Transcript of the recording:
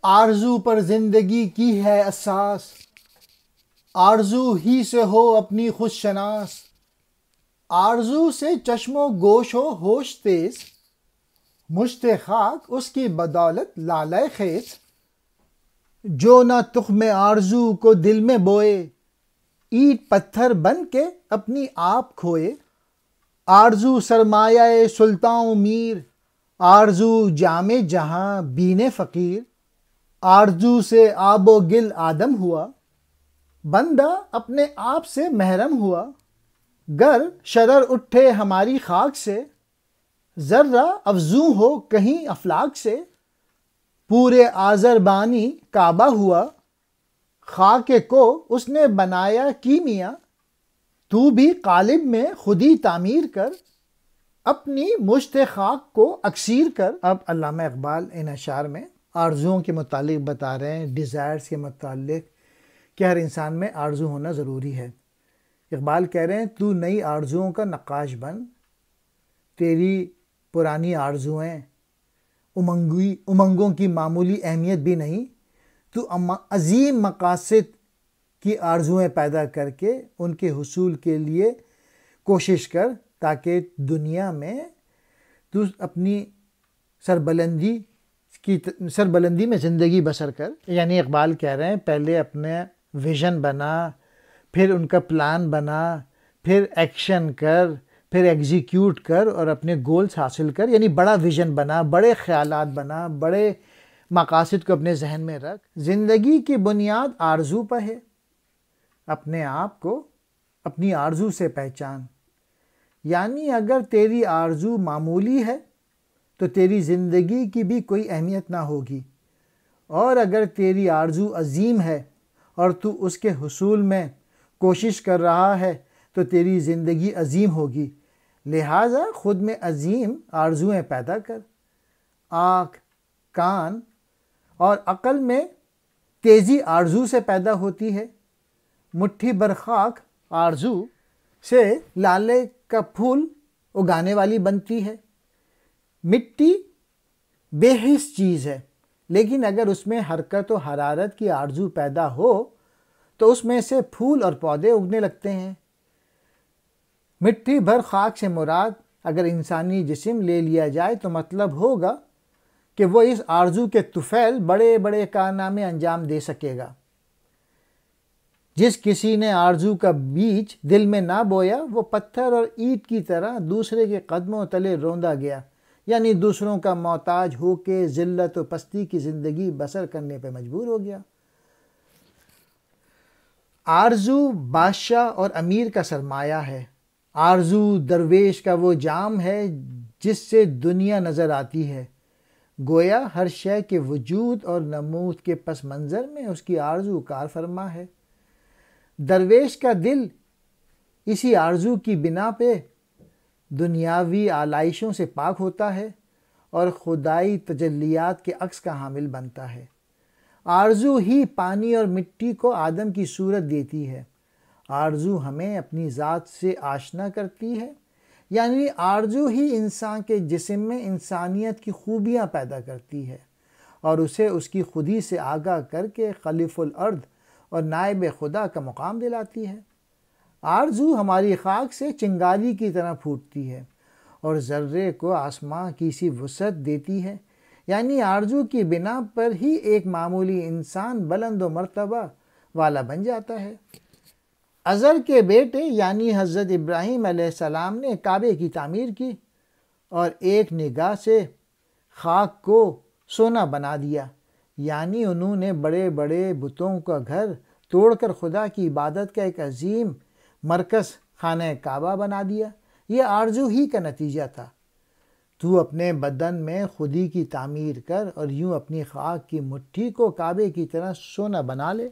آرزو پر زندگی کی ہے اساس، آرزو ہی سے ہو اپنی خود شناس، آرزو سے چشم و گوش و ہوش تیز، مشت خاک اس کی بدولت لالہ خیز، جو نہ تخم آرزو کو دل میں بوئے، اینٹ پتھر بن کے اپنی آپ کھوئے، آرزو سرمایہ سلطاں و میر، آرزو جام جہاں بین فقیر، آرزو سے آب و گل آدم ہوا، بندہ اپنے آپ سے محرم ہوا، گر شرر اٹھے ہماری خاک سے، ذرہ افزوں ہو کہیں افلاک سے، پورے آذربانی کعبہ ہوا، خاک کو اس نے بنایا کیمیا، تو بھی قالب میں خودی تعمیر کر، اپنی مشت خاک کو اکسیر کر۔ اب علامہ اقبال ان اشعار میں آرزوؤں کے متعلق بتا رہے ہیں، ڈیزائرز کے متعلق، کہ ہر انسان میں آرزو ہونا ضروری ہے۔ اقبال کہہ رہے ہیں تو نئی آرزوؤں کا نقاش بن، تیری پرانی آرزوئیں امنگوں کی معمولی اہمیت بھی نہیں، تو عظیم مقاصد کی آرزوئیں پیدا کر کے ان کے حصول کے لیے کوشش کر، تاکہ دنیا میں تو اپنی سربلندی میں زندگی بسر کر۔ یعنی اقبال کہہ رہے ہیں پہلے اپنے ویژن بنا، پھر ان کا پلان بنا، پھر ایکشن کر، پھر ایگزیکیوٹ کر اور اپنے گولز حاصل کر۔ یعنی بڑا ویژن بنا، بڑے خیالات بنا، بڑے مقاصد کو اپنے ذہن میں رکھ۔ زندگی کی بنیاد آرزو پر ہے، اپنے آپ کو اپنی آرزو سے پہچان۔ یعنی اگر تیری آرزو معمولی ہے تو تیری زندگی کی بھی کوئی اہمیت نہ ہوگی، اور اگر تیری آرزو عظیم ہے اور تو اس کے حصول میں کوشش کر رہا ہے تو تیری زندگی عظیم ہوگی۔ لہٰذا خود میں عظیم آرزوئیں پیدا کر۔ آنکھ، کان اور عقل میں تیزی آرزو سے پیدا ہوتی ہے۔ مٹھی بھر خاک آرزو سے لالے کا پھول اگانے والی بنتی ہے۔ مٹی بے حس چیز ہے، لیکن اگر اس میں حرکت و حرارت کی آرزو پیدا ہو تو اس میں سے پھول اور پودے اگنے لگتے ہیں۔ مٹھی بھر خاک سے مراد اگر انسانی جسم لے لیا جائے تو مطلب ہوگا کہ وہ اس آرزو کے طفیل بڑے بڑے کارنامے انجام دے سکے گا۔ جس کسی نے آرزو کا بیج دل میں نہ بویا، وہ پتھر اور اینٹ کی طرح دوسرے کے قدموں تلے روندا گیا، یعنی دوسروں کا محتاج ہو کے ذلت و پستی کی زندگی بسر کرنے پہ مجبور ہو گیا۔ آرزو بادشاہ اور امیر کا سرمایہ ہے۔ آرزو درویش کا وہ جام ہے جس سے دنیا نظر آتی ہے۔ گویا ہر شے کے وجود اور نمود کے پس منظر میں اس کی آرزو کار فرما ہے۔ درویش کا دل اسی آرزو کی بنا پہ دنیاوی آلائشوں سے پاک ہوتا ہے اور خدائی تجلیات کے عکس کا حامل بنتا ہے۔ آرزو ہی پانی اور مٹی کو آدم کی صورت دیتی ہے۔ آرزو ہمیں اپنی ذات سے آشنا کرتی ہے، یعنی آرزو ہی انسان کے جسم میں انسانیت کی خوبیاں پیدا کرتی ہے اور اسے اس کی خودی سے آگاہ کر کے خلیف الارض اور نائب خدا کا مقام دلاتی ہے۔ آرزو ہماری خاک سے چنگاری کی طرح پھوٹتی ہے اور ذرے کو آسماں کی سی وسعت دیتی ہے۔ یعنی آرزو کی بنا پر ہی ایک معمولی انسان بلند و مرتبہ والا بن جاتا ہے۔ ازر کے بیٹے یعنی حضرت ابراہیم علیہ السلام نے کعبے کی تعمیر کی اور ایک نگاہ سے خاک کو سونا بنا دیا، یعنی انہوں نے بڑے بڑے بتوں کا گھر توڑ کر خدا کی عبادت کا ایک عظیم مرکز خانہ کعبہ بنا دیا۔ یہ آرزو ہی کا نتیجہ تھا۔ تو اپنے بدن میں خودی کی تعمیر کر اور یوں اپنی خاک کی مٹھی کو کعبے کی طرح سونا بنا لے۔